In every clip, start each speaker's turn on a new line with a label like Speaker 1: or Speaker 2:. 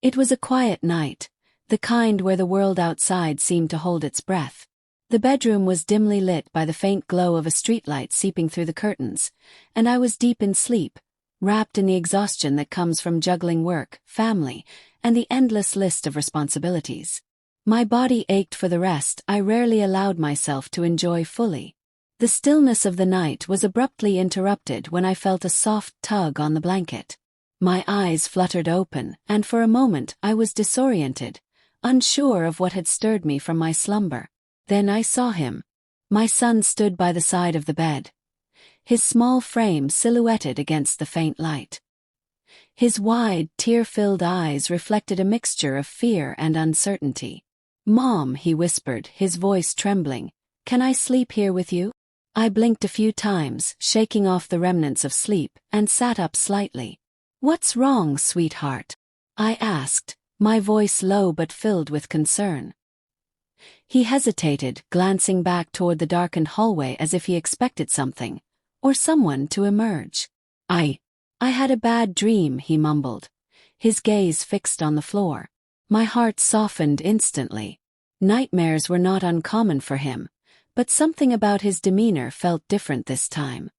Speaker 1: It was a quiet night, the kind where the world outside seemed to hold its breath. The bedroom was dimly lit by the faint glow of a streetlight seeping through the curtains, and I was deep in sleep, wrapped in the exhaustion that comes from juggling work, family, and the endless list of responsibilities. My body ached for the rest I rarely allowed myself to enjoy fully. The stillness of the night was abruptly interrupted when I felt a soft tug on the blanket. My eyes fluttered open, and for a moment I was disoriented, unsure of what had stirred me from my slumber. Then I saw him. My son stood by the side of the bed, his small frame silhouetted against the faint light. His wide, tear-filled eyes reflected a mixture of fear and uncertainty. "Mom," he whispered, his voice trembling, "can I sleep here with you?" I blinked a few times, shaking off the remnants of sleep, and sat up slightly. "What's wrong, sweetheart?" I asked, my voice low but filled with concern. He hesitated, glancing back toward the darkened hallway as if he expected something, or someone to emerge. I had a bad dream," he mumbled, his gaze fixed on the floor. My heart softened instantly. Nightmares were not uncommon for him, but something about his demeanor felt different this time.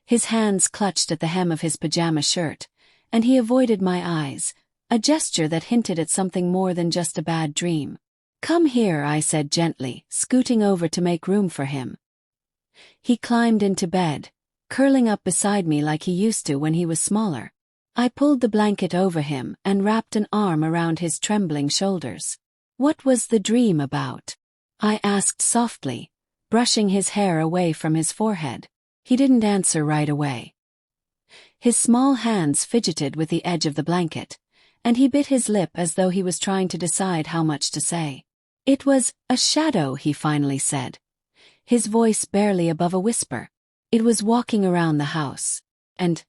Speaker 1: His hands clutched at the hem of his pajama shirt, and he avoided my eyes, a gesture that hinted at something more than just a bad dream. "Come here," I said gently, scooting over to make room for him. He climbed into bed, curling up beside me like he used to when he was smaller. I pulled the blanket over him and wrapped an arm around his trembling shoulders. "What was the dream about?" I asked softly, brushing his hair away from his forehead. He didn't answer right away. His small hands fidgeted with the edge of the blanket, and he bit his lip as though he was trying to decide how much to say. "It was a shadow," he finally said, his voice barely above a whisper. "It was walking around the house. And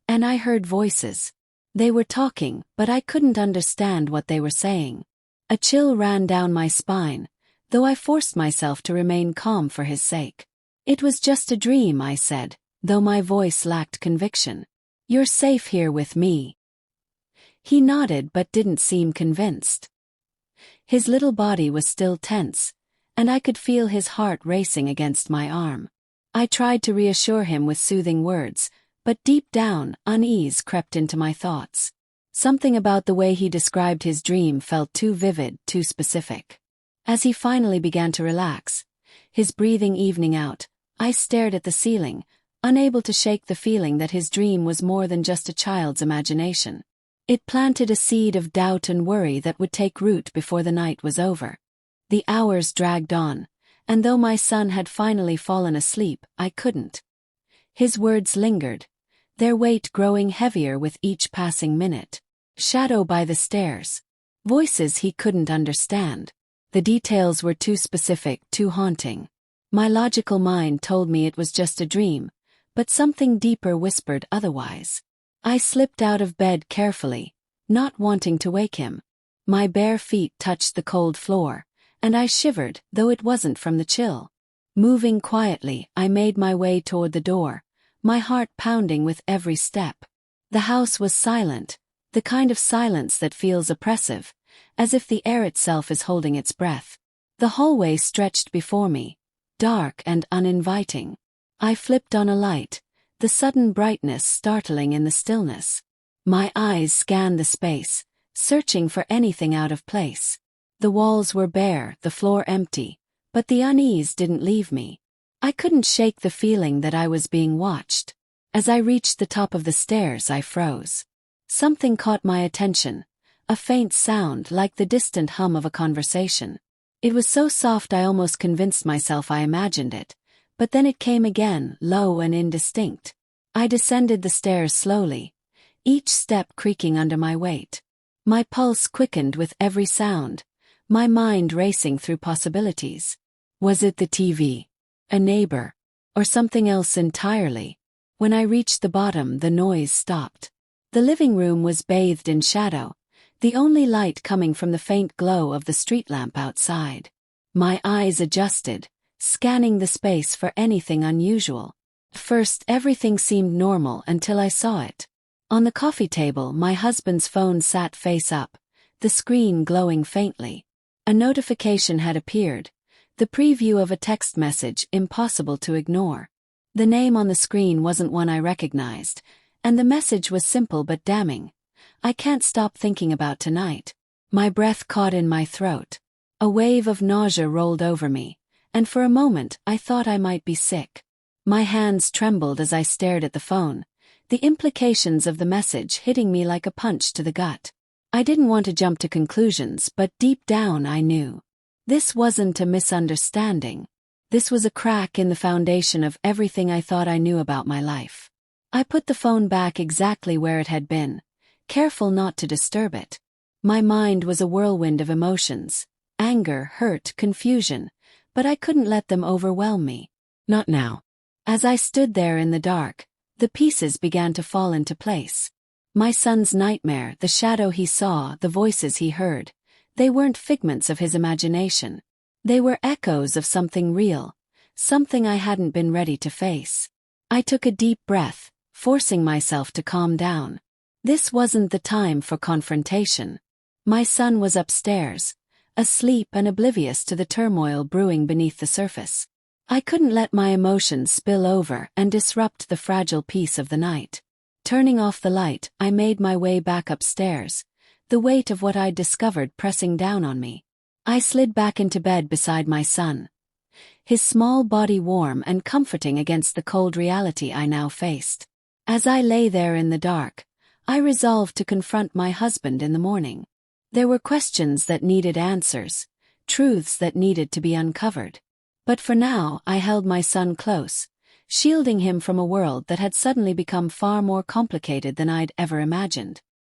Speaker 1: I heard voices. They were talking, but I couldn't understand what they were saying." A chill ran down my spine, though I forced myself to remain calm for his sake. "It was just a dream," I said, though my voice lacked conviction. "You're safe here with me." He nodded but didn't seem convinced. His little body was still tense, and I could feel his heart racing against my arm. I tried to reassure him with soothing words, but deep down, unease crept into my thoughts. Something about the way he described his dream felt too vivid, too specific. As he finally began to relax, his breathing evening out, I stared at the ceiling, unable to shake the feeling that his dream was more than just a child's imagination. It planted a seed of doubt and worry that would take root before the night was over. The hours dragged on, and though my son had finally fallen asleep, I couldn't. His words lingered, their weight growing heavier with each passing minute. Shadow by the stairs. Voices he couldn't understand. The details were too specific, too haunting. My logical mind told me it was just a dream, but something deeper whispered otherwise. I slipped out of bed carefully, not wanting to wake him. My bare feet touched the cold floor, and I shivered, though it wasn't from the chill. Moving quietly, I made my way toward the door, my heart pounding with every step. The house was silent, the kind of silence that feels oppressive, as if the air itself is holding its breath. The hallway stretched before me, dark and uninviting. I flipped on a light, the sudden brightness startling in the stillness. My eyes scanned the space, searching for anything out of place. The walls were bare, the floor empty, but the unease didn't leave me. I couldn't shake the feeling that I was being watched. As I reached the top of the stairs, I froze. Something caught my attention, a faint sound like the distant hum of a conversation. It was so soft I almost convinced myself I imagined it, but then it came again, low and indistinct. I descended the stairs slowly, each step creaking under my weight. My pulse quickened with every sound, my mind racing through possibilities. Was it the TV? A neighbor? Or something else entirely? When I reached the bottom, the noise stopped. The living room was bathed in shadow, the only light coming from the faint glow of the street lamp outside. My eyes adjusted, scanning the space for anything unusual. First, everything seemed normal until I saw it. On the coffee table, my husband's phone sat face up, the screen glowing faintly. A notification had appeared, the preview of a text message impossible to ignore. The name on the screen wasn't one I recognized, and the message was simple but damning. I can't stop thinking about tonight. My breath caught in my throat. A wave of nausea rolled over me, and for a moment I thought I might be sick. My hands trembled as I stared at the phone, the implications of the message hitting me like a punch to the gut. I didn't want to jump to conclusions, but deep down I knew. This wasn't a misunderstanding. This was a crack in the foundation of everything I thought I knew about my life. I put the phone back exactly where it had been, careful not to disturb it. My mind was a whirlwind of emotions, anger, hurt, confusion, but I couldn't let them overwhelm me. Not now. As I stood there in the dark, the pieces began to fall into place. My son's nightmare, the shadow he saw, the voices he heard, they weren't figments of his imagination. They were echoes of something real, something I hadn't been ready to face. I took a deep breath, forcing myself to calm down. This wasn't the time for confrontation. My son was upstairs, asleep and oblivious to the turmoil brewing beneath the surface. I couldn't let my emotions spill over and disrupt the fragile peace of the night. Turning off the light, I made my way back upstairs, the weight of what I'd discovered pressing down on me. I slid back into bed beside my son, his small body warm and comforting against the cold reality I now faced. As I lay there in the dark, I resolved to confront my husband in the morning. There were questions that needed answers, truths that needed to be uncovered. But for now, I held my son close, shielding him from a world that had suddenly become far more complicated than I'd ever imagined.